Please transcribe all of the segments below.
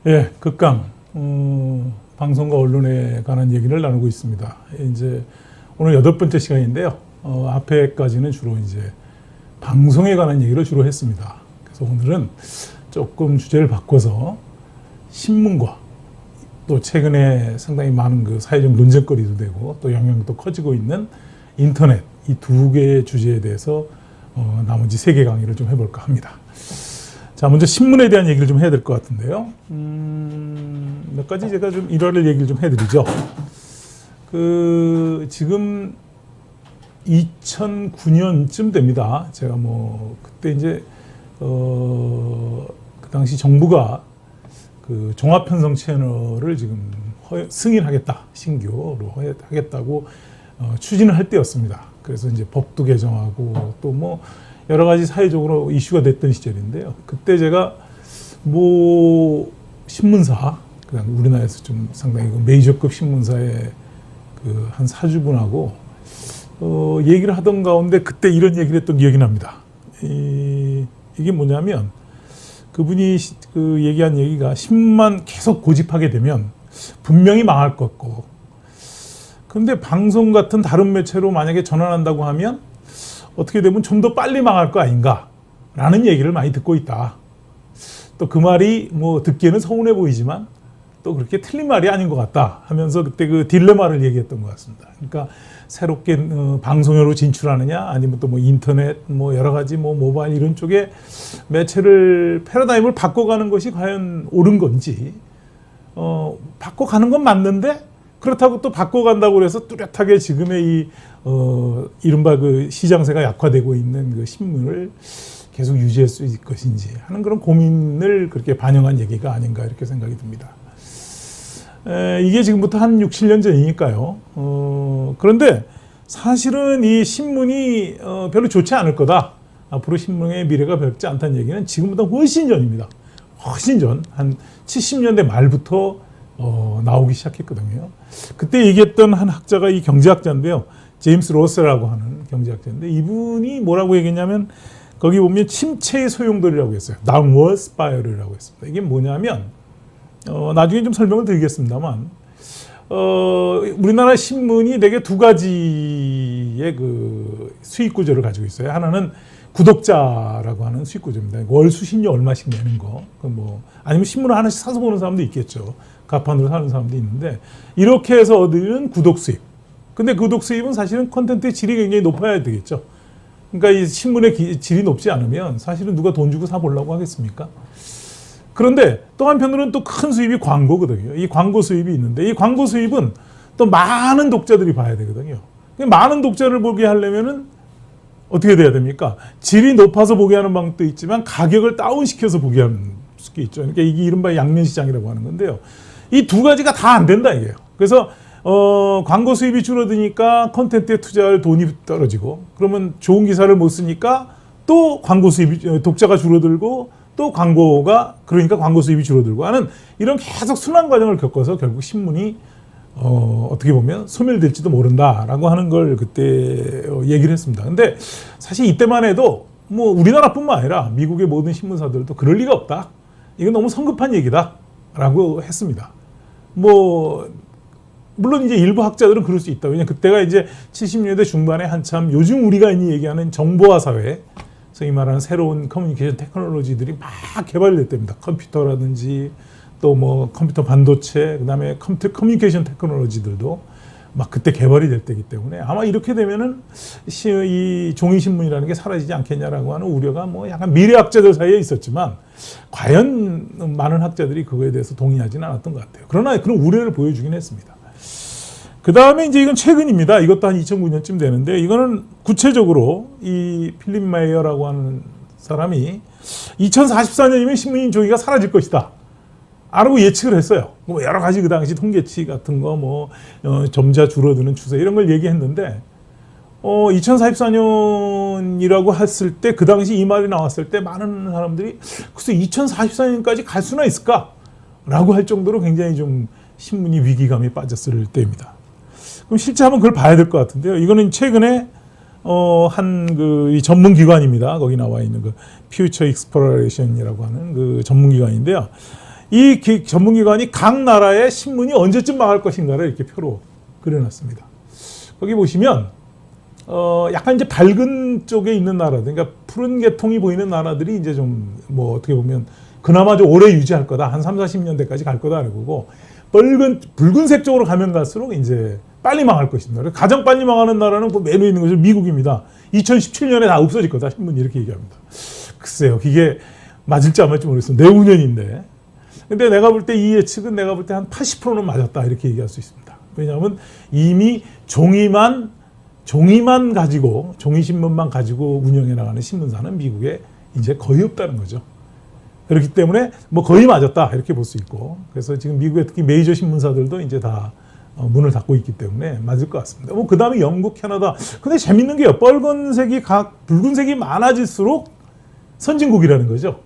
예, 극강 방송과 언론에 관한 얘기를 나누고 있습니다. 이제 오늘 8번째 시간인데요. 앞에까지는 주로 이제 방송에 관한 얘기를 주로 했습니다. 그래서 오늘은 조금 주제를 바꿔서 신문과 또 최근에 상당히 많은 그 사회적 논쟁거리도 되고 또 영향도 커지고 있는 인터넷, 이 두 개의 주제에 대해서 나머지 3개 강의를 좀 해볼까 합니다. 자, 먼저 신문에 대한 얘기를 좀 해야 될 것 같은데요. 몇 가지 제가 좀 일화를 얘기를 좀 해드리죠. 지금 2009년쯤 됩니다. 제가 그때 이제 그 당시 정부가 그 종합편성 채널을 지금 승인하겠다, 신규로 하겠다고 추진을 할 때였습니다. 그래서 이제 법도 개정하고 또 여러 가지 사회적으로 이슈가 됐던 시절인데요. 그때 제가 신문사, 그냥 우리나라에서 좀 상당히 메이저급 신문사의 그 한 사주분하고 얘기를 하던 가운데 그때 이런 얘기를 했던 기억이 납니다. 이게 뭐냐면 그분이 그 얘기한 얘기가 신문만 계속 고집하게 되면 분명히 망할 것 같고, 그런데 방송 같은 다른 매체로 만약에 전환한다고 하면 어떻게 되면 좀 더 빨리 망할 거 아닌가라는 얘기를 많이 듣고 있다. 또 그 말이 듣기에는 서운해 보이지만 또 그렇게 틀린 말이 아닌 것 같다 하면서 그때 그 딜레마를 얘기했던 것 같습니다. 그러니까 새롭게 방송으로 진출하느냐, 아니면 또 인터넷, 여러 가지 모바일 이런 쪽에 매체를 패러다임을 바꿔가는 것이 과연 옳은 건지, 바꿔가는 건 맞는데 그렇다고 또 바꿔간다고 해서 뚜렷하게 지금의 이른바 그 시장세가 약화되고 있는 그 신문을 계속 유지할 수 있을 것인지 하는 그런 고민을 그렇게 반영한 얘기가 아닌가 이렇게 생각이 듭니다. 이게 지금부터 한 6, 7년 전이니까요. 그런데 사실은 이 신문이 별로 좋지 않을 거다. 앞으로 신문의 미래가 밝지 않다는 얘기는 지금보다 훨씬 전입니다. 훨씬 전, 한 70년대 말부터 나오기 시작했거든요. 그때 얘기했던 한 학자가 이 경제학자인데요. 제임스 로스라고 하는 경제학자인데, 이분이 뭐라고 얘기했냐면 거기 보면 침체의 소용돌이라고 했어요. Downward spiral이라고 했습니다. 이게 뭐냐면 나중에 좀 설명을 드리겠습니다만, 우리나라 신문이 대개 두 가지의 그 수익 구조를 가지고 있어요. 하나는 구독자라고 하는 수익 구조입니다. 월 수신료 얼마씩 내는 거. 아니면 신문을 하나씩 사서 보는 사람도 있겠죠. 가판으로 사는 사람도 있는데, 이렇게 해서 얻는 구독 수입. 근데 구독 수입은 사실은 콘텐츠의 질이 굉장히 높아야 되겠죠. 그러니까 이 신문의 질이 높지 않으면 사실은 누가 돈 주고 사보려고 하겠습니까? 그런데 또 한편으로는 또 큰 수입이 광고거든요. 이 광고 수입이 있는데, 이 광고 수입은 또 많은 독자들이 봐야 되거든요. 많은 독자를 보게 하려면은 어떻게 돼야 됩니까? 질이 높아서 보게 하는 방법도 있지만 가격을 다운시켜서 보게 하는 게 있죠. 그러니까 이게 이른바 양면시장이라고 하는 건데요. 이 두 가지가 다 안 된다 이게요. 그래서 광고 수입이 줄어드니까 콘텐츠에 투자할 돈이 떨어지고, 그러면 좋은 기사를 못 쓰니까 또 광고 수입이, 독자가 줄어들고, 또 그러니까 광고 수입이 줄어들고 하는 이런 계속 순환 과정을 겪어서 결국 신문이 어떻게 보면 소멸될지도 모른다라고 하는 걸 그때 얘기를 했습니다. 근데 사실 이때만 해도 우리나라뿐만 아니라 미국의 모든 신문사들도 그럴 리가 없다. 이건 너무 성급한 얘기다라고 했습니다. 물론 이제 일부 학자들은 그럴 수 있다. 왜냐면 그때가 이제 70년대 중반에 한참 요즘 우리가 얘기하는 정보화 사회, 소위 말하는 새로운 커뮤니케이션 테크놀로지들이 막 개발될 때입니다. 컴퓨터라든지 또 컴퓨터 반도체, 그다음에 커뮤니케이션 테크놀로지들도 막 그때 개발이 될 때이기 때문에 아마 이렇게 되면은 이 종이신문이라는 게 사라지지 않겠냐라고 하는 우려가 약간 미래학자들 사이에 있었지만, 과연 많은 학자들이 그거에 대해서 동의하지는 않았던 것 같아요. 그러나 그런 우려를 보여주긴 했습니다. 그 다음에 이제 이건 최근입니다. 이것도 한 2009년쯤 되는데, 이거는 구체적으로 이 필립 마이어라고 하는 사람이 2044년이면 신문인 종이가 사라질 것이다 라고 예측을 했어요. 여러 가지 그 당시 통계치 같은 거, 점차 줄어드는 추세 이런 걸 얘기했는데, 2044년이라고 했을 때, 그 당시 이 말이 나왔을 때 많은 사람들이 글쎄 2044년까지 갈 수나 있을까? 라고 할 정도로 굉장히 좀 신문이 위기감에 빠졌을 때입니다. 그럼 실제 한번 그걸 봐야 될 것 같은데요. 이거는 최근에 이 전문 기관입니다. 거기 나와 있는 그 Future Exploration이라고 하는 그 전문 기관인데요. 이 전문기관이 각 나라의 신문이 언제쯤 망할 것인가를 이렇게 표로 그려놨습니다. 거기 보시면 약간 이제 밝은 쪽에 있는 나라들, 그러니까 푸른 계통이 보이는 나라들이 이제 좀 뭐 어떻게 보면 그나마 좀 오래 유지할 거다, 한 3, 40년대까지 갈 거다 그러고, 붉은색 쪽으로 가면 갈수록 이제 빨리 망할 것입니다. 가장 빨리 망하는 나라는 그 맨 위에 있는 것이 미국입니다. 2017년에 다 없어질 거다, 신문이 이렇게 얘기합니다. 글쎄요, 이게 맞을지 안 맞을지 모르겠어요. 내후년인데. 근데 내가 볼 때 이 예측은 내가 볼 때 한 80%는 맞았다 이렇게 얘기할 수 있습니다. 왜냐하면 이미 종이만 가지고, 종이신문만 가지고 운영해 나가는 신문사는 미국에 이제 거의 없다는 거죠. 그렇기 때문에 뭐 거의 맞았다 이렇게 볼 수 있고, 그래서 지금 미국의 특히 메이저 신문사들도 이제 다 문을 닫고 있기 때문에 맞을 것 같습니다. 뭐 그 다음에 영국, 캐나다. 근데 재밌는 게요, 붉은색이 많아질수록 선진국이라는 거죠.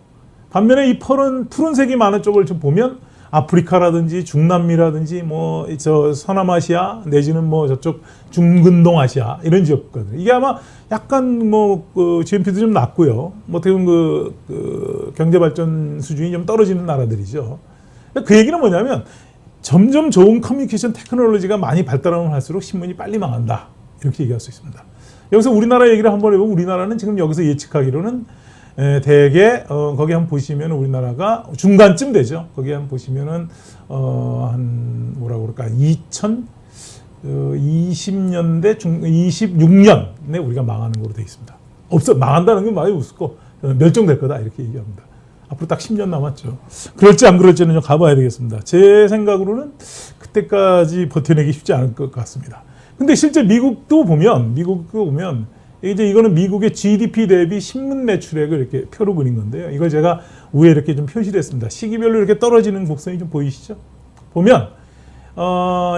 반면에 이 푸른색이 많은 쪽을 좀 보면 아프리카라든지 중남미라든지 뭐 저 서남아시아 내지는 뭐 저쪽 중근동아시아 이런 지역들, 이게 아마 약간 뭐 그 GNP도 좀 낮고요. 뭐 어떻게 보면 그 경제 발전 수준이 좀 떨어지는 나라들이죠. 그 얘기는 뭐냐면 점점 좋은 커뮤니케이션 테크놀로지가 많이 발달하면 할수록 신문이 빨리 망한다 이렇게 얘기할 수 있습니다. 여기서 우리나라 얘기를 한번 해보면, 우리나라는 지금 여기서 예측하기로는 대개 거기 한번 보시면 우리나라가 중간쯤 되죠. 거기 한번 보시면은 한 뭐라고 그럴까, 2020년대 26년에 우리가 망하는 걸로 되어 있습니다. 망한다는 건 많이 웃고 멸종될 거다 이렇게 얘기합니다. 앞으로 딱 10년 남았죠. 그럴지 안 그럴지는 좀 가봐야 되겠습니다. 제 생각으로는 그때까지 버텨내기 쉽지 않을 것 같습니다. 근데 실제 미국도 보면 이제 이거는 미국의 GDP 대비 신문 매출액을 이렇게 표로 그린 건데요. 이걸 제가 위에 이렇게 좀 표시를 했습니다. 시기별로 이렇게 떨어지는 곡선이 좀 보이시죠? 보면,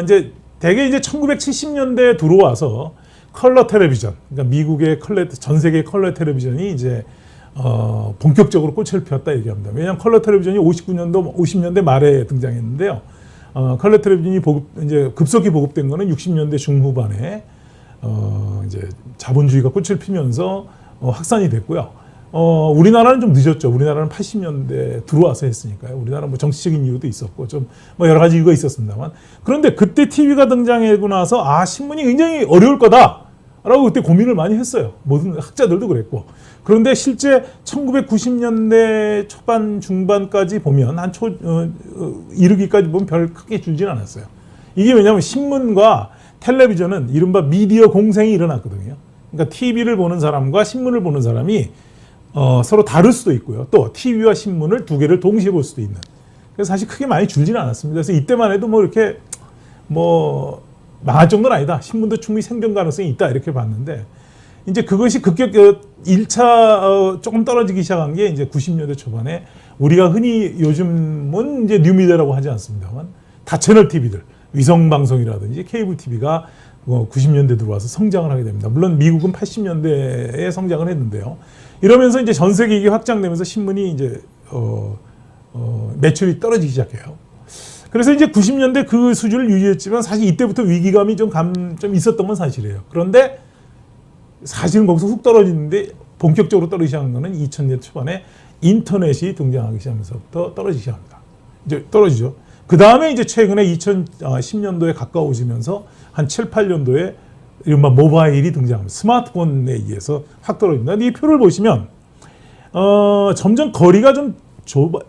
이제 대개 이제 1970년대에 들어와서 컬러 텔레비전, 그러니까 미국의 전 세계 컬러 텔레비전이 이제, 본격적으로 꽃을 피웠다 얘기합니다. 왜냐하면 컬러 텔레비전이 50년대 말에 등장했는데요. 컬러 텔레비전이 이제 급속히 보급된 거는 60년대 중후반에 이제 자본주의가 꽃을 피면서 확산이 됐고요. 우리나라는 좀 늦었죠. 우리나라는 80년대 들어와서 했으니까요. 우리나라 뭐 정치적인 이유도 있었고 좀 뭐 여러 가지 이유가 있었습니다만, 그런데 그때 TV가 등장하고 나서 신문이 굉장히 어려울 거다라고 그때 고민을 많이 했어요. 모든 학자들도 그랬고. 그런데 실제 1990년대 초반 중반까지 보면 이르기까지 보면 별 크게 줄지는 않았어요. 이게 왜냐하면 신문과 텔레비전은 이른바 미디어 공생이 일어났거든요. 그러니까 TV를 보는 사람과 신문을 보는 사람이 서로 다를 수도 있고요. 또 TV와 신문을 두 개를 동시에 볼 수도 있는. 그래서 사실 크게 많이 줄지는 않았습니다. 그래서 이때만 해도 뭐 이렇게 뭐 망할 정도는 아니다, 신문도 충분히 생존 가능성이 있다 이렇게 봤는데, 이제 그것이 1차 조금 떨어지기 시작한 게 이제 90년대 초반에 우리가 흔히 요즘은 이제 뉴미디어라고 하지 않습니다만 다채널 TV들, 위성방송이라든지 케이블 TV가 90년대 들어와서 성장을 하게 됩니다. 물론 미국은 80년대에 성장을 했는데요. 이러면서 이제 전 세계 이게 확장되면서 신문이 이제 매출이 떨어지기 시작해요. 그래서 이제 90년대 그 수준을 유지했지만 사실 이때부터 위기감이 좀 있었던 건 사실이에요. 그런데 사실은 거기서 훅 떨어지는데 본격적으로 떨어지기 시작한 거는 2000년 초반에 인터넷이 등장하기 시작하면서부터 떨어지기 시작합니다. 이제 떨어지죠. 그 다음에 이제 최근에 2010년도에 가까워지면서 한 7, 8년도에 이른바 모바일이 등장합니다. 스마트폰에 의해서 확 떨어집니다. 이 표를 보시면 점점 거리가 좀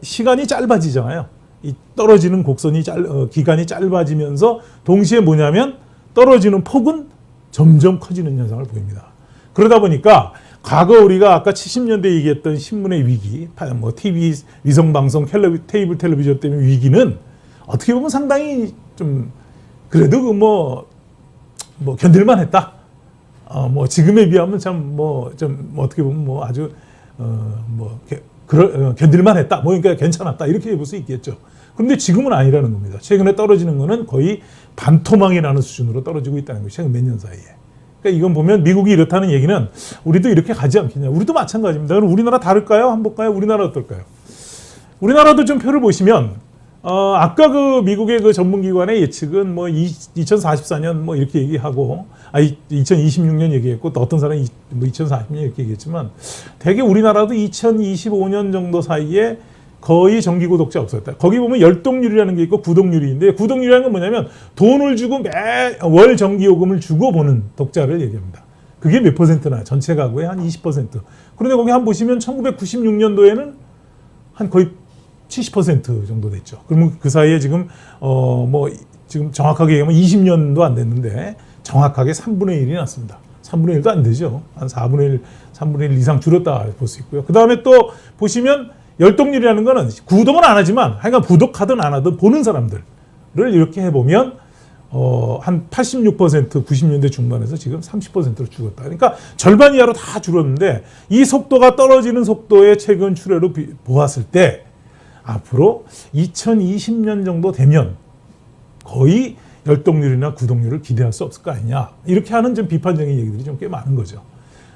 시간이 짧아지잖아요. 이 떨어지는 곡선이 기간이 짧아지면서 동시에 뭐냐면 떨어지는 폭은 점점 커지는 현상을 보입니다. 그러다 보니까 과거 우리가 아까 70년대 얘기했던 신문의 위기, 뭐 TV, 위성방송, 케이블 텔레비전 때문에 위기는 어떻게 보면 상당히 좀 그래도 뭐 견딜만 했다. 뭐 지금에 비하면 참 좀 어떻게 보면 뭐 아주 견딜만 했다. 뭐 그러니까 괜찮았다. 이렇게 볼 수 있겠죠. 그런데 지금은 아니라는 겁니다. 최근에 떨어지는 거는 거의 반토막이라는 수준으로 떨어지고 있다는 것이 최근 몇 년 사이에. 그러니까 이건 보면 미국이 이렇다는 얘기는 우리도 이렇게 가지 않겠냐. 우리도 마찬가지입니다. 그럼 우리나라 다를까요? 한번 볼까요? 우리나라 어떨까요? 우리나라도 좀 표를 보시면 아까 그 미국의 그 전문기관의 예측은 뭐 2044년 뭐 이렇게 얘기하고 2026년 얘기했고 또 어떤 사람이 뭐 2040년 이렇게 얘기했지만 대개 우리나라도 2025년 정도 사이에 거의 정기 구독자 없었다. 거기 보면 열독률이라는 게 있고 구독률인데 구독률이라는 건 뭐냐면 돈을 주고 매월 정기 요금을 주고 보는 독자를 얘기합니다. 그게 몇 퍼센트나 전체 가구의 한 20%. 그런데 거기 한번 보시면 1996년도에는 한 거의 70% 정도 됐죠. 그러면 그 사이에 지금 지금 정확하게 얘기하면 20년도 안 됐는데 정확하게 3분의 1이 났습니다. 3분의 1도 안 되죠. 한 4분의 1, 3분의 1 이상 줄었다 볼 수 있고요. 그 다음에 또 보시면 열독률이라는 거는 구독은 안 하지만 하여간 구독하든 안 하든 보는 사람들을 이렇게 해보면 한 86% 90년대 중반에서 지금 30%로 죽었다. 그러니까 절반 이하로 다 줄었는데 이 속도가 떨어지는 속도의 최근 추세로 보았을 때 앞으로 2020년 정도 되면 거의 열독률이나 구독률을 기대할 수 없을 거 아니냐. 이렇게 하는 좀 비판적인 얘기들이 좀 꽤 많은 거죠.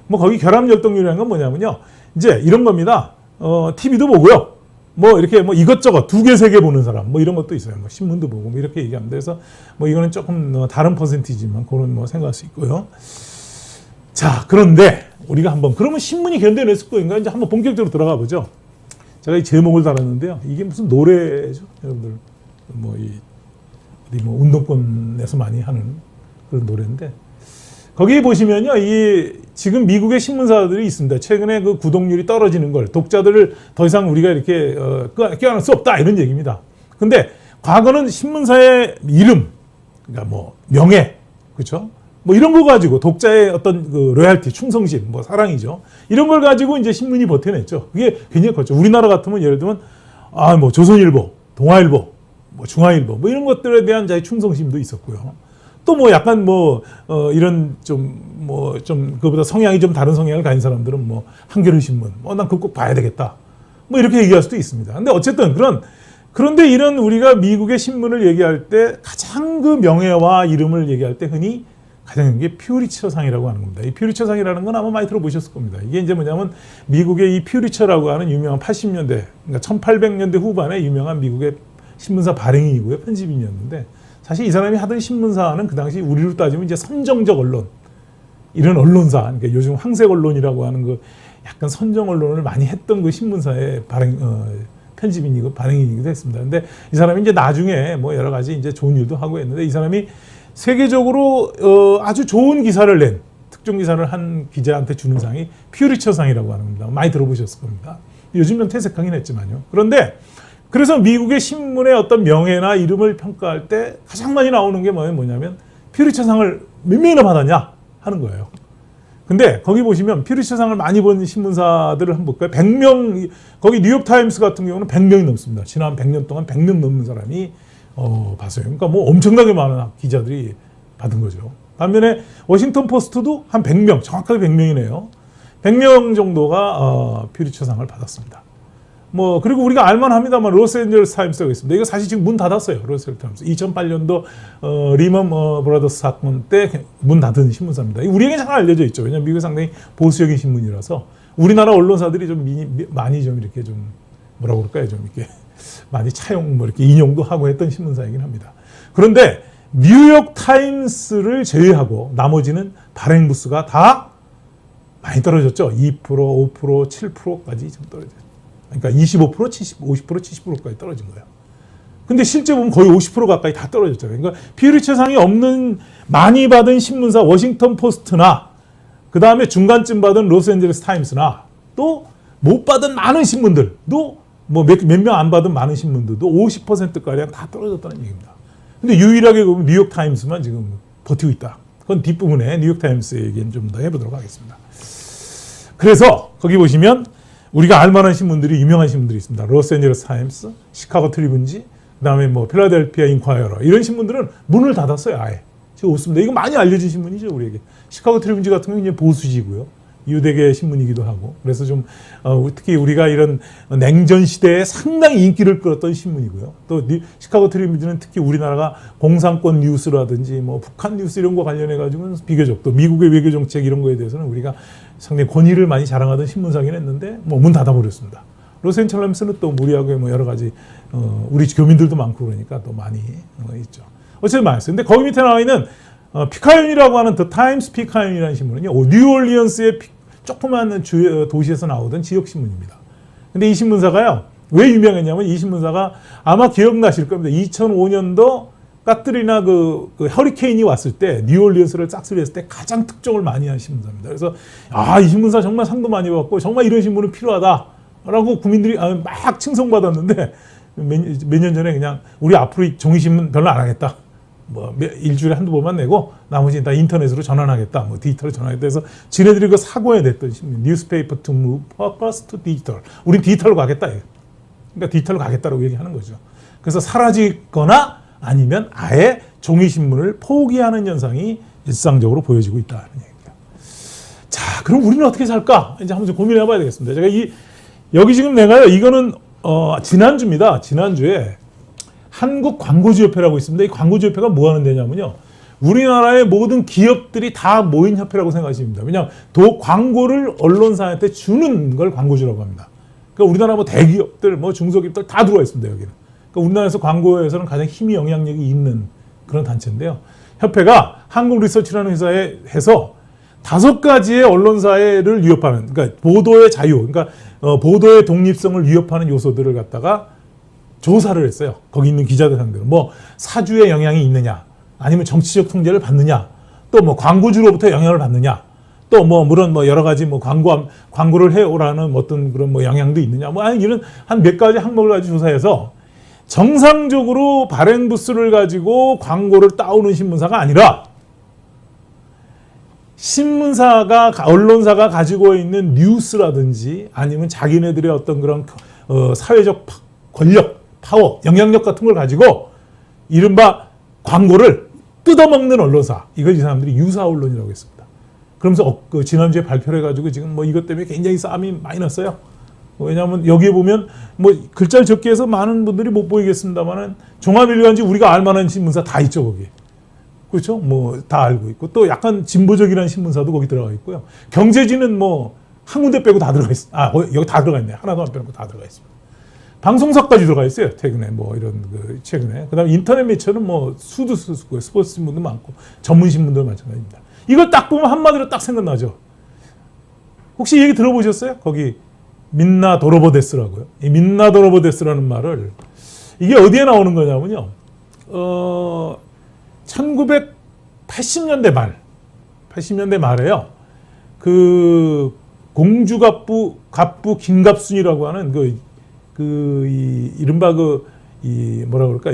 뭐 거기 결합 열독률이라는 건 뭐냐면요. 이제 이런 겁니다. TV도 보고요. 뭐 이렇게 뭐 이것저것 2개, 3개 보는 사람 뭐 이런 것도 있어요. 뭐 신문도 보고 뭐 이렇게 얘기합니다. 그래서 뭐 이거는 조금 다른 퍼센티지만 그런 뭐 생각할 수 있고요. 자, 그런데 우리가 한번 그러면 신문이 견뎌냈을 거인가 이제 한번 본격적으로 들어가 보죠. 제가 이 제목을 달았는데요. 이게 무슨 노래죠, 여러분들? 어디 뭐 운동권에서 많이 하는 그런 노래인데 거기 보시면요, 이 지금 미국의 신문사들이 있습니다. 최근에 그 구독률이 떨어지는 걸 독자들을 더 이상 우리가 이렇게 껴안을 수 없다 이런 얘기입니다. 근데 과거는 신문사의 이름, 그러니까 뭐 명예, 그렇죠? 뭐 이런 거 가지고 독자의 어떤 그 로얄티, 충성심, 뭐 사랑이죠. 이런 걸 가지고 이제 신문이 버텨냈죠. 그게 굉장히 컸죠. 우리나라 같으면 예를 들면 뭐 조선일보, 동아일보, 뭐 중앙일보, 뭐 이런 것들에 대한 자기 충성심도 있었고요. 또 뭐 약간 이런 좀 그보다 성향이 좀 다른 성향을 가진 사람들은 뭐 한겨레 신문, 난 그거 꼭 봐야 되겠다. 뭐 이렇게 얘기할 수도 있습니다. 근데 어쨌든 그런데 이런 우리가 미국의 신문을 얘기할 때 가장 그 명예와 이름을 얘기할 때 흔히 가장 좋은 게 퓨리처상이라고 하는 겁니다. 이 퓨리처상이라는 건 아마 많이 들어보셨을 겁니다. 이게 이제 뭐냐면 미국의 이 퓨리처라고 하는 유명한 80년대, 그러니까 1800년대 후반에 유명한 미국의 신문사 발행인이고요. 편집인이었는데 사실 이 사람이 하던 신문사는 그 당시 우리로 따지면 이제 선정적 언론, 이런 언론사, 그러니까 요즘 황색 언론이라고 하는 그 약간 선정 언론을 많이 했던 그 신문사의 편집인이고 발행인이기도 했습니다. 근데 이 사람이 이제 나중에 뭐 여러 가지 이제 좋은 일도 하고 했는데 이 사람이 세계적으로 아주 좋은 기사를 낸 특정 기사를 한 기자한테 주는 상이 퓨리처상이라고 하는 겁니다. 많이 들어보셨을 겁니다. 요즘은 퇴색하긴 했지만요. 그래서 미국의 신문의 어떤 명예나 이름을 평가할 때 가장 많이 나오는 게 뭐냐면 퓨리처상을 몇 명이나 받았냐 하는 거예요. 근데 거기 보시면 퓨리처상을 많이 본 신문사들을 한번 볼까요? 100명, 거기 뉴욕타임스 같은 경우는 100명이 넘습니다. 지난 100년 동안 100명 넘는 사람이 봤어요. 그러니까 뭐 엄청나게 많은 기자들이 받은 거죠. 반면에 워싱턴 포스트도 한 100명, 정확하게 100명이네요. 100명 정도가 퓨리처상을 받았습니다. 그리고 우리가 알만합니다만 로스앤젤레스 타임스가 있습니다. 이거 사실 지금 문 닫았어요. 로스앤젤레스 타임스. 2008년도 리먼 브라더스 사건 때 문 닫은 신문사입니다. 우리에게 잘 알려져 있죠. 왜냐하면 미국이 상당히 보수적인 신문이라서 우리나라 언론사들이 좀 많이 좀 이렇게 좀 뭐라고 그럴까요? 좀 이렇게 많이 차용 이렇게 인용도 하고 했던 신문사이긴 합니다. 그런데 뉴욕 타임스를 제외하고 나머지는 발행 부수가 다 많이 떨어졌죠. 2%, 5%, 7%까지 좀 떨어졌죠. 그러니까 25%, 70, 50%, 70%까지 떨어진 거예요. 근데 실제 보면 거의 50% 가까이 다 떨어졌잖아요. 그러니까 퓨리처상이 없는 많이 받은 신문사 워싱턴 포스트나 그 다음에 중간쯤 받은 로스앤젤레스 타임스나 또 못 받은 많은 신문들도 뭐 몇 명 안 받은 많은 신문들도 50%가량 다 떨어졌다는 얘기입니다. 근데 유일하게 보면 뉴욕 타임스만 지금 버티고 있다. 그건 뒷부분에 뉴욕 타임스 얘기는 좀 더 해보도록 하겠습니다. 그래서 거기 보시면 우리가 알만한 신문들이 유명한 신문들이 있습니다. 로스앤젤레스 타임스, 시카고 트리뷴지, 그다음에 뭐 필라델피아 인콰이러 이런 신문들은 문을 닫았어요. 아예. 지금 없습니다. 이거 많이 알려진 신문이죠, 우리에게. 시카고 트리뷴지 같은 경우는 이제 보수지고요. 유대계 신문이기도 하고. 그래서 좀 특히 우리가 이런 냉전 시대에 상당히 인기를 끌었던 신문이고요. 또 시카고 트리뷴지는 특히 우리나라가 공산권 뉴스라든지 뭐 북한 뉴스 이런 거 관련해 가지고는 비교적 또 미국의 외교 정책 이런 거에 대해서는 우리가 상당히 권위를 많이 자랑하던 신문사긴 했는데 문 닫아버렸습니다. 로스앤젤레스는 또 우리하고 뭐 여러 가지 우리 교민들도 많고 그러니까 또 많이 있죠. 어쨌든 많았어요. 근데 거기 밑에 나와 있는 피카윤이라고 하는 더 타임스 피카윤이라는 신문은요, 뉴올리언스의 조그만 도시에서 나오던 지역 신문입니다. 근데 이 신문사가요, 왜 유명했냐면 이 신문사가 아마 기억나실 겁니다. 2005년도 카트리나 그 허리케인이 왔을 때 뉴올리언스를 싹쓸이했을 때 가장 특종을 많이 한 신문사입니다. 그래서 이 신문사 정말 상도 많이 받고 정말 이런 신문은 필요하다라고 국민들이 막 칭송받았는데 몇 년 전에 그냥 우리 앞으로 이 종이신문 별로 안 하겠다. 뭐 일주일에 한두 번만 내고 나머지는 다 인터넷으로 전환하겠다. 뭐 디지털로 전환하겠다 해서 지네들이 그 사고에 냈던 신문 Newspaper to move focus to digital. 우린 디지털로 가겠다. 그러니까 디지털로 가겠다라고 얘기하는 거죠. 그래서 사라지거나 아니면 아예 종이신문을 포기하는 현상이 일상적으로 보여지고 있다는 얘기입니다. 자, 그럼 우리는 어떻게 살까? 이제 한번 좀 고민해 봐야 되겠습니다. 제가 여기 지금 내가요, 이거는 지난주입니다. 지난주에 한국광고주협회라고 있습니다. 이 광고주협회가 뭐 하는 데냐면요, 우리나라의 모든 기업들이 다 모인 협회라고 생각하시면 됩니다. 왜냐하면 광고를 언론사한테 주는 걸 광고주라고 합니다. 그러니까 우리나라 뭐 대기업들, 뭐 중소기업들 다 들어와 있습니다, 여기는. 그러니까 우리나라에서 광고에서는 가장 힘이 영향력이 있는 그런 단체인데요. 협회가 한국리서치라는 회사에 해서 5가지의 언론사를 위협하는, 그러니까 보도의 자유, 그러니까 보도의 독립성을 위협하는 요소들을 갖다가 조사를 했어요. 거기 있는 기자들 상대로. 뭐 사주의 영향이 있느냐, 아니면 정치적 통제를 받느냐, 또 뭐 광고주로부터 영향을 받느냐, 또 뭐 물론 뭐 여러 가지 뭐 광고를 해오라는 어떤 그런 뭐 영향도 있느냐, 뭐 이런 한 몇 가지 항목을 가지고 조사해서 정상적으로 발행 부수를 가지고 광고를 따오는 신문사가 아니라 신문사가, 언론사가 가지고 있는 뉴스라든지 아니면 자기네들의 어떤 그런 사회적 권력, 파워, 영향력 같은 걸 가지고 이른바 광고를 뜯어먹는 언론사, 이걸 이 사람들이 유사 언론이라고 했습니다. 그러면서 지난주에 발표를 해가지고 지금 뭐 이것 때문에 굉장히 싸움이 많이 났어요. 왜냐하면 여기에 보면 뭐 글자를 적게 해서 많은 분들이 못 보이겠습니다만은 종합일간지 우리가 알만한 신문사 다 있죠, 거기. 그렇죠? 뭐 다 알고 있고, 또 약간 진보적이라는 신문사도 거기 들어가 있고요. 경제지는 뭐 한 군데 빼고 다 들어가 있어. 여기 다 들어가 있네. 하나도 안 빼놓고 다 들어가 있습니다. 방송사까지 들어가 있어요. 최근에 뭐 이런 최근에. 그다음에 인터넷 매체는 뭐 수도 쓰고 스포츠 신문도 많고 전문 신문도 마찬가지입니다. 이걸 딱 보면 한마디로 딱 생각나죠. 혹시 얘기 들어보셨어요? 거기 민나 도로보데스라고요. 이 민나 도로보데스라는 말을, 이게 어디에 나오는 거냐면요. 1980년대 말에요. 그 공주갑부 김갑순이라고 하는 이른바 뭐라 그럴까,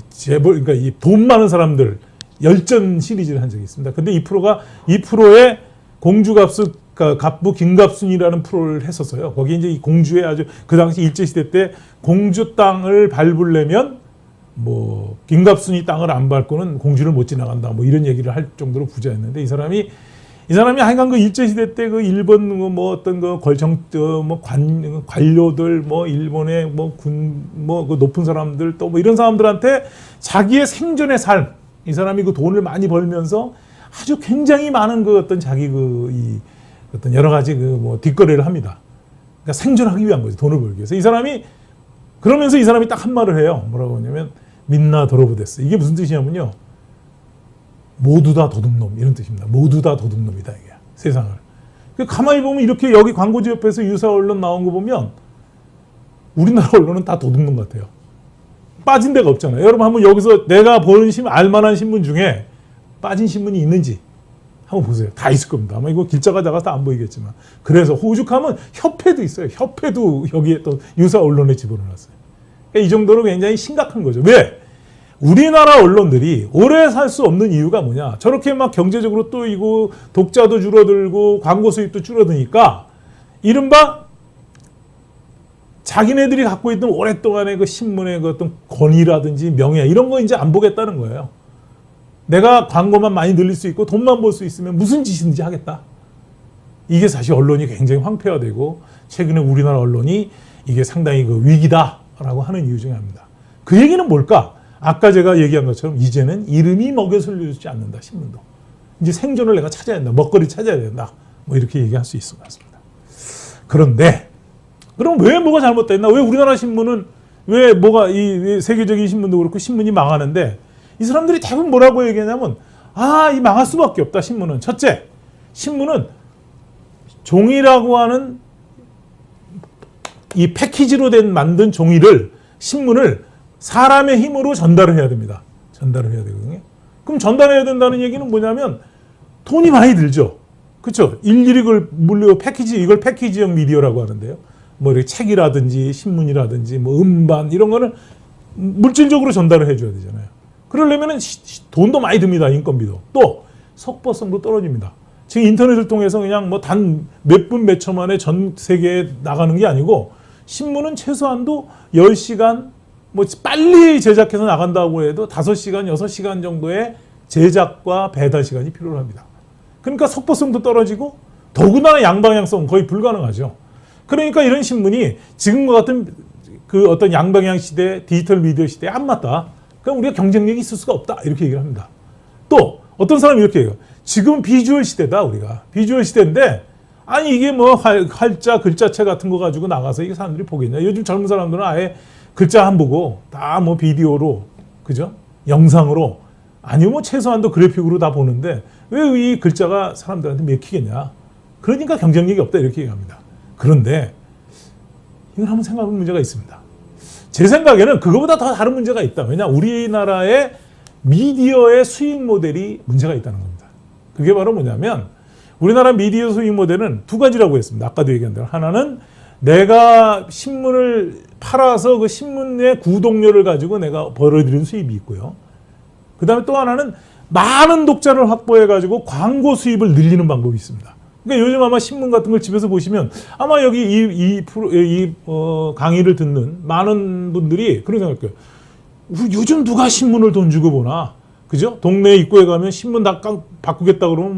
재벌, 그러니까 이 돈 많은 사람들 열전 시리즈를 한 적이 있습니다. 근데 이 프로에 갑부 김갑순이라는 프로를 했었어요. 거기 이제 이 공주의 아주 그 당시 일제시대 때 공주 땅을 밟으려면 뭐 김갑순이 땅을 안 밟고는 공주를 못 지나간다, 뭐 이런 얘기를 할 정도로 부자였는데, 이 사람이 하여간 그 일제시대 때 그 일본 뭐 어떤 그 관료들, 뭐 일본의 뭐 그 높은 사람들, 또 뭐 이런 사람들한테 자기의 생존의 삶, 이 사람이 그 돈을 많이 벌면서 아주 굉장히 많은 그 어떤 자기 어떤 여러 가지 뭐 뒷거래를 합니다. 그러니까 생존하기 위한 거죠. 돈을 벌기 위해서. 그러면서 이 사람이 딱 한 말을 해요. 뭐라고 하냐면 민나 도로부데스. 이게 무슨 뜻이냐면요, 모두 다 도둑놈, 이런 뜻입니다. 모두 다 도둑놈이다, 이게 세상을. 가만히 보면 이렇게 여기 광고주협회에서 유사 언론 나온 거 보면 우리나라 언론은 다 도둑놈 같아요. 빠진 데가 없잖아요. 여러분 한번 여기서 내가 보는 알만한 신문 중에 빠진 신문이 있는지 한번 보세요. 다 있을 겁니다. 아마 이거 길자가 작아서 안 보이겠지만. 그래서 오죽하면 협회도 있어요. 협회도 여기에 또 유사 언론에 집어넣었어요. 그러니까 이 정도로 굉장히 심각한 거죠. 왜? 우리나라 언론들이 오래 살 수 없는 이유가 뭐냐? 저렇게 막 경제적으로 또이고 독자도 줄어들고 광고 수입도 줄어드니까 이른바 자기네들이 갖고 있던 오랫동안의 그 신문의 그 어떤 권위라든지 명예, 이런 거 이제 안 보겠다는 거예요. 내가 광고만 많이 늘릴 수 있고 돈만 벌 수 있으면 무슨 짓이든지 하겠다. 이게 사실 언론이 굉장히 황폐화되고, 최근에 우리나라 언론이 이게 상당히 그 위기다라고 하는 이유 중에 하나입니다. 그 얘기는 뭘까? 아까 제가 얘기한 것처럼 이제는 이름이 먹여 살려주지 않는다, 신문도. 이제 생존을 내가 찾아야 된다. 먹거리 찾아야 된다. 뭐 이렇게 얘기할 수 있을 것 같습니다. 그런데 그럼 왜 뭐가 잘못됐나? 왜 우리나라 신문은 이 세계적인 신문도 그렇고 신문이 망하는데, 이 사람들이 대부분 뭐라고 얘기하냐면 이 망할 수밖에 없다, 신문은. 첫째, 신문은 종이라고 하는 이 패키지로 만든 종이를, 신문을 사람의 힘으로 전달을 해야 됩니다. 전달을 해야 되거든요. 그럼 전달해야 된다는 얘기는 뭐냐면 돈이 많이 들죠. 그렇죠? 일일이 그걸 이걸 패키지형 미디어라고 하는데요. 뭐 이렇게 책이라든지 신문이라든지 뭐 음반 이런 거는 물질적으로 전달을 해줘야 되잖아요. 그러려면은 돈도 많이 듭니다. 인건비도. 또 속보성도 떨어집니다. 지금 인터넷을 통해서 그냥 뭐 단 몇 분 몇 초 만에 전 세계에 나가는 게 아니고, 신문은 최소한도 10시간, 뭐 빨리 제작해서 나간다고 해도 5시간, 6시간 정도의 제작과 배달 시간이 필요합니다. 그러니까 속보성도 떨어지고 더구나 양방향성 거의 불가능하죠. 그러니까 이런 신문이 지금과 같은 그 어떤 양방향 시대, 디지털 미디어 시대에 안 맞다. 그럼 우리가 경쟁력이 있을 수가 없다. 이렇게 얘기를 합니다. 또 어떤 사람이 이렇게 얘기해요. 지금 비주얼 시대다, 우리가. 비주얼 시대인데, 아니 이게 뭐 활자, 글자체 같은 거 가지고 나가서 이게 사람들이 보겠냐. 요즘 젊은 사람들은 아예 글자 안 보고 다 뭐 비디오로, 그죠? 영상으로, 아니면 뭐 최소한도 그래픽으로 다 보는데 왜 이 글자가 사람들한테 맥히겠냐. 그러니까 경쟁력이 없다, 이렇게 얘기합니다. 그런데 이걸 한번 생각해보면 문제가 있습니다. 제 생각에는 그거보다 더 다른 문제가 있다. 왜냐, 우리나라의 미디어의 수익 모델이 문제가 있다는 겁니다. 그게 바로 뭐냐면, 우리나라 미디어 수익 모델은 두 가지라고 했습니다. 아까도 얘기한 대로. 하나는 내가 신문을 팔아서 그 신문의 구독료를 가지고 내가 벌어들이는 수입이 있고요. 그 다음에 또 하나는 많은 독자를 확보해가지고 광고 수입을 늘리는 방법이 있습니다. 그러니까 요즘 아마 신문 같은 걸 집에서 보시면 아마 여기 강의를 듣는 많은 분들이 그런 생각할 거예요. 요즘 누가 신문을 돈 주고 보나? 그죠? 동네 입구에 가면 신문 다 바꾸겠다 그러면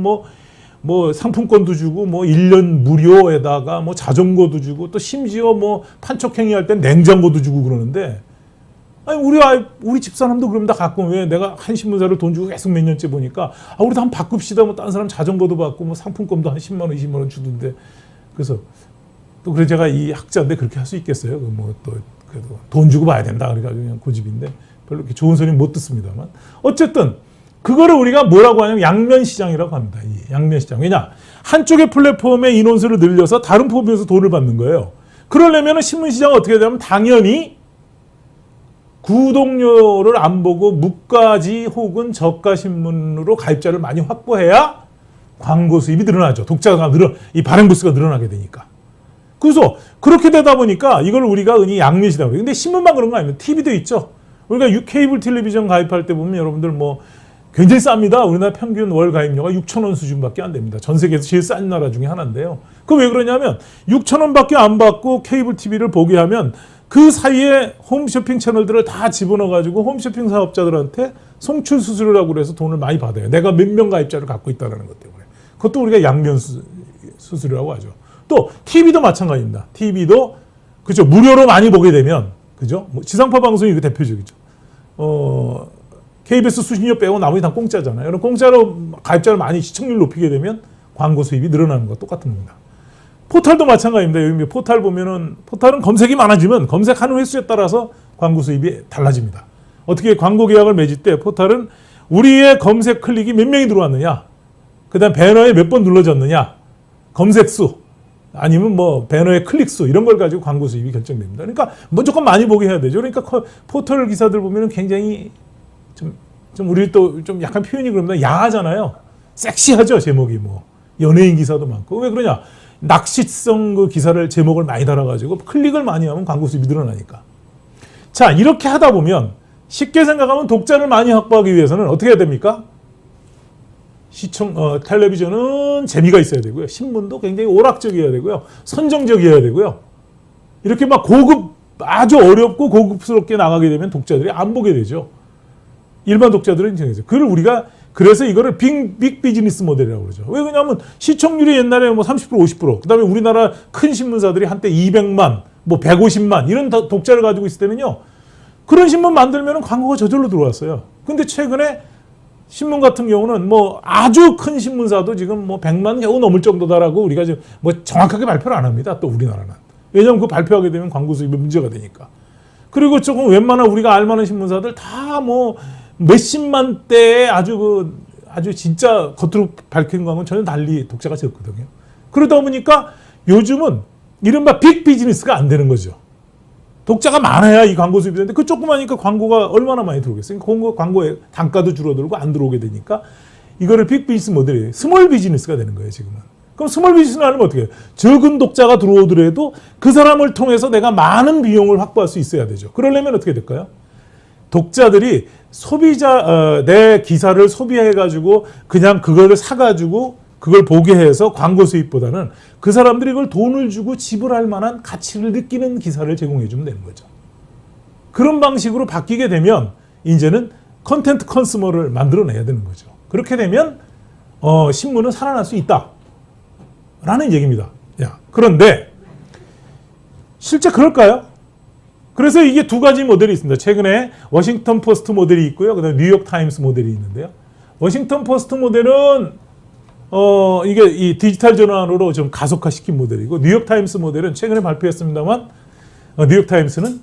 뭐 상품권도 주고 뭐 1년 무료에다가 뭐 자전거도 주고 또 심지어 뭐 판촉행위 할 땐 냉장고도 주고 그러는데, 아니 우리 집사람도 그럼 다 가끔, 왜 내가 한 신문사를 돈 주고 계속 몇 년째 보니까 우리도 한번 바꿉시다. 뭐 다른 사람 자전거도 받고 뭐 상품권도 한 10만 원, 20만 원 주던데. 그래서 또 그래 제가 이 학자인데 그렇게 할 수 있겠어요? 뭐 또 그래도 돈 주고 봐야 된다. 그러니까 그냥 고집인데 별로 이렇게 좋은 소리는 못 듣습니다만, 어쨌든 그거를 우리가 뭐라고 하냐면 양면시장이라고 합니다. 이 양면시장. 왜냐? 한쪽의 플랫폼의 인원수를 늘려서 다른 플랫폼에서 돈을 받는 거예요. 그러려면 신문시장은 어떻게 되냐면 당연히 구독료를 안 보고 무가지 혹은 저가 신문으로 가입자를 많이 확보해야 광고 수입이 늘어나죠. 독자가 이 발행 부수가 늘어나게 되니까. 그래서 그렇게 되다 보니까 이걸 우리가 흔히 양면시장이라고 해요. 근데 신문만 그런 거 아니면 TV도 있죠. 우리가 케이블 텔레비전 가입할 때 보면 여러분들 뭐 굉장히 쌉니다. 우리나라 평균 월 가입료가 6,000원 수준밖에 안 됩니다. 전 세계에서 제일 싼 나라 중에 하나인데요. 그거 왜 그러냐면 6,000원밖에 안 받고 케이블 TV를 보게 하면 그 사이에 홈쇼핑 채널들을 다 집어넣어가지고 홈쇼핑 사업자들한테 송출 수수료라고 그래서 돈을 많이 받아요. 내가 몇 명 가입자를 갖고 있다는 것 때문에. 그것도 우리가 양면 수수료라고 하죠. 또 TV도 마찬가지입니다. TV도 그죠, 무료로 많이 보게 되면, 그죠, 뭐 지상파 방송이 그 대표적이죠. KBS 수신료 빼고 나머지 다 공짜잖아요. 그럼 공짜로 가입자를 많이 시청률 높이게 되면 광고 수입이 늘어나는 거 똑같은 겁니다. 포털도 마찬가지입니다. 여기 포털 보면은, 포털은 검색이 많아지면 검색하는 횟수에 따라서 광고 수입이 달라집니다. 어떻게 광고 계약을 맺을 때 포털은 우리의 검색 클릭이 몇 명이 들어왔느냐, 그 다음 배너에 몇 번 눌러졌느냐, 검색 수, 아니면 뭐 배너의 클릭 수, 이런 걸 가지고 광고 수입이 결정됩니다. 그러니까 무조건 많이 보게 해야 되죠. 그러니까 포털 기사들 보면은 굉장히 좀 우리 또 좀 약간 표현이 그럽니다. 야하잖아요. 섹시하죠, 제목이. 뭐 연예인 기사도 많고. 왜 그러냐? 낚시성 그 기사를 제목을 많이 달아가지고 클릭을 많이 하면 광고 수입이 늘어나니까. 자, 이렇게 하다 보면 쉽게 생각하면 독자를 많이 확보하기 위해서는 어떻게 해야 됩니까? 텔레비전은 재미가 있어야 되고요. 신문도 굉장히 오락적이어야 되고요. 선정적이어야 되고요. 이렇게 막 아주 어렵고 고급스럽게 나가게 되면 독자들이 안 보게 되죠. 일반 독자들은 정해져. 그래서 이거를 빅 비즈니스 모델이라고 그러죠. 왜 그러냐면 시청률이 옛날에 뭐 30%, 50%, 그다음에 우리나라 큰 신문사들이 한때 200만, 뭐 150만 이런 독자를 가지고 있을 때는요. 그런 신문 만들면 광고가 저절로 들어왔어요. 근데 최근에 신문 같은 경우는 뭐 아주 큰 신문사도 지금 뭐 100만 겨우 넘을 정도다라고 우리가 지금 뭐 정확하게 발표를 안 합니다. 또 우리나라는. 왜냐하면 그 발표하게 되면 광고 수입이 문제가 되니까. 그리고 조금 웬만한 우리가 알만한 신문사들 다 뭐 몇십만 대의 아주 진짜 겉으로 밝힌 거하고는 전혀 달리 독자가 적거든요. 그러다 보니까 요즘은 이른바 빅 비즈니스가 안 되는 거죠. 독자가 많아야 이 광고 수입이 되는데 그 조그마니까 광고가 얼마나 많이 들어오겠어요. 광고의 단가도 줄어들고 안 들어오게 되니까 이거를 빅 비즈니스 모델이 스몰 비즈니스가 되는 거예요, 지금은. 그럼 스몰 비즈니스는 하려면 어떻게 해요? 적은 독자가 들어오더라도 그 사람을 통해서 내가 많은 비용을 확보할 수 있어야 되죠. 그러려면 어떻게 될까요? 독자들이 내 기사를 소비해가지고 그냥 그거를 사가지고 그걸 보게 해서 광고 수입보다는 그 사람들이 그걸 돈을 주고 지불할 만한 가치를 느끼는 기사를 제공해 주면 되는 거죠. 그런 방식으로 바뀌게 되면 이제는 컨텐트 컨슈머를 만들어내야 되는 거죠. 그렇게 되면 신문은 살아날 수 있다라는 얘기입니다. 그런데 실제 그럴까요? 그래서 이게 두 가지 모델이 있습니다. 최근에 워싱턴 포스트 모델이 있고요. 그다음에 뉴욕 타임스 모델이 있는데요. 워싱턴 포스트 모델은 이게 이 디지털 전환으로 좀 가속화시킨 모델이고 뉴욕 타임스 모델은 최근에 발표했습니다만 뉴욕 타임스는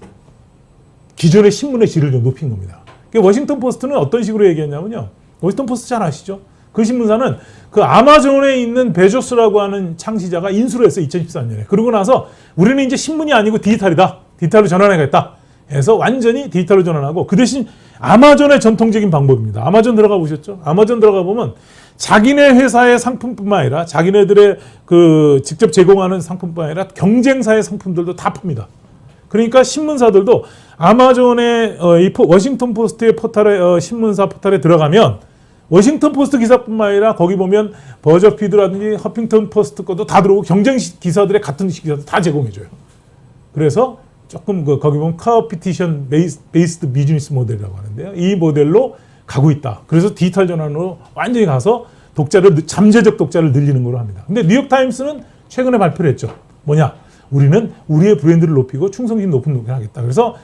기존의 신문의 질을 좀 높인 겁니다. 워싱턴 포스트는 어떤 식으로 얘기했냐면요. 워싱턴 포스트 잘 아시죠? 그 신문사는 그 아마존에 있는 베조스라고 하는 창시자가 인수를 했어요. 2014년에. 그러고 나서 우리는 이제 신문이 아니고 디지털이다. 디지털로 전환해야겠다. 해서 완전히 디지털로 전환하고 그 대신 아마존의 전통적인 방법입니다. 아마존 들어가 보셨죠? 아마존 들어가 보면 자기네 회사의 상품뿐만 아니라 자기네들의 그 직접 제공하는 상품뿐만 아니라 경쟁사의 상품들도 다 팝니다. 그러니까 신문사들도 아마존의 이 워싱턴 포스트의 포털에 신문사 포털에 들어가면 워싱턴 포스트 기사뿐만 아니라 거기 보면 버저피드라든지 허핑턴 포스트 것도 다 들어오고 경쟁 기사들의 같은 기사도 다 제공해줘요. 그래서 조금 거기 보면 컴피티션 베이스드 비즈니스 모델이라고 하는데요. 이 모델로 가고 있다. 그래서 디지털 전환으로 완전히 가서 잠재적 독자를 늘리는 걸로 합니다. 근데 뉴욕 타임스는 최근에 발표를 했죠. 뭐냐? 우리는 우리의 브랜드를 높이고 충성심 높은 노력을 하겠다. 그래서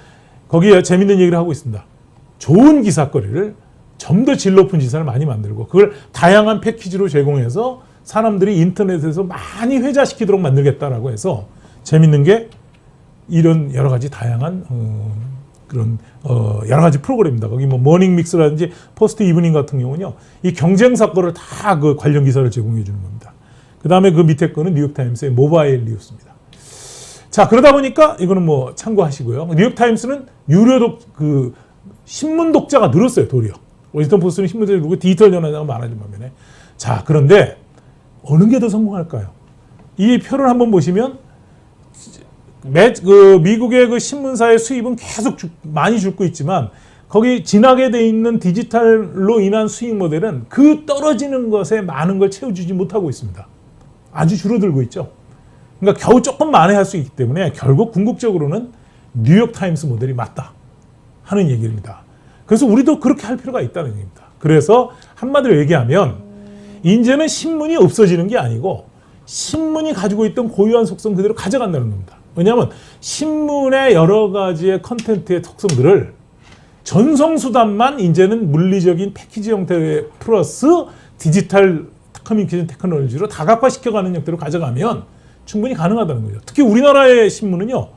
거기에 재밌는 얘기를 하고 있습니다. 좋은 기사거리를 좀 더 질 높은 기사를 많이 만들고 그걸 다양한 패키지로 제공해서 사람들이 인터넷에서 많이 회자시키도록 만들겠다라고 해서 재밌는 게 이런 여러 가지 다양한 그런 여러 가지 프로그램입니다. 거기 뭐 모닝 믹스라든지 포스트 이브닝 같은 경우는요, 이 경쟁사 거를 다 그 관련 기사를 제공해 주는 겁니다. 그 다음에 그 밑에 거는 뉴욕 타임스의 모바일 뉴스입니다. 자, 그러다 보니까 이거는 뭐 참고하시고요. 뉴욕 타임스는 유료 그 신문 독자가 늘었어요, 도리어. 워싱턴 포스트는 신문 독자가 늘고 디지털 전환자가 많아진 반면에. 자, 그런데 어느 게 더 성공할까요? 이 표를 한번 보시면 미국의 그 신문사의 수입은 계속 많이 줄고 있지만 거기 지나게 돼 있는 디지털로 인한 수익 모델은 그 떨어지는 것에 많은 걸 채워주지 못하고 있습니다. 아주 줄어들고 있죠. 그러니까 겨우 조금 만회할 수 있기 때문에 결국 궁극적으로는 뉴욕 타임스 모델이 맞다 하는 얘기입니다. 그래서 우리도 그렇게 할 필요가 있다는 얘기입니다. 그래서 한마디로 얘기하면 이제는 신문이 없어지는 게 아니고 신문이 가지고 있던 고유한 속성 그대로 가져간다는 겁니다. 왜냐하면 신문의 여러 가지의 컨텐츠의 특성들을 전송수단만 이제는 물리적인 패키지 형태의 플러스 디지털 커뮤니케이션 테크놀로지로 다각화시켜가는 형태로 가져가면 충분히 가능하다는 거죠. 특히 우리나라의 신문은요,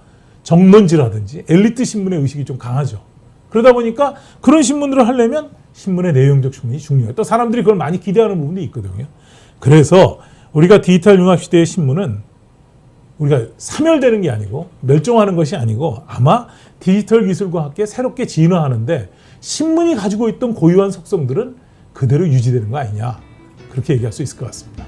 정론지라든지 엘리트 신문의 의식이 좀 강하죠. 그러다 보니까 그런 신문들을 하려면 신문의 내용적 충분이 중요해요. 또 사람들이 그걸 많이 기대하는 부분도 있거든요. 그래서 우리가 디지털 융합 시대의 신문은 우리가 사멸되는 게 아니고 멸종하는 것이 아니고 아마 디지털 기술과 함께 새롭게 진화하는데 신문이 가지고 있던 고유한 속성들은 그대로 유지되는 거 아니냐, 그렇게 얘기할 수 있을 것 같습니다.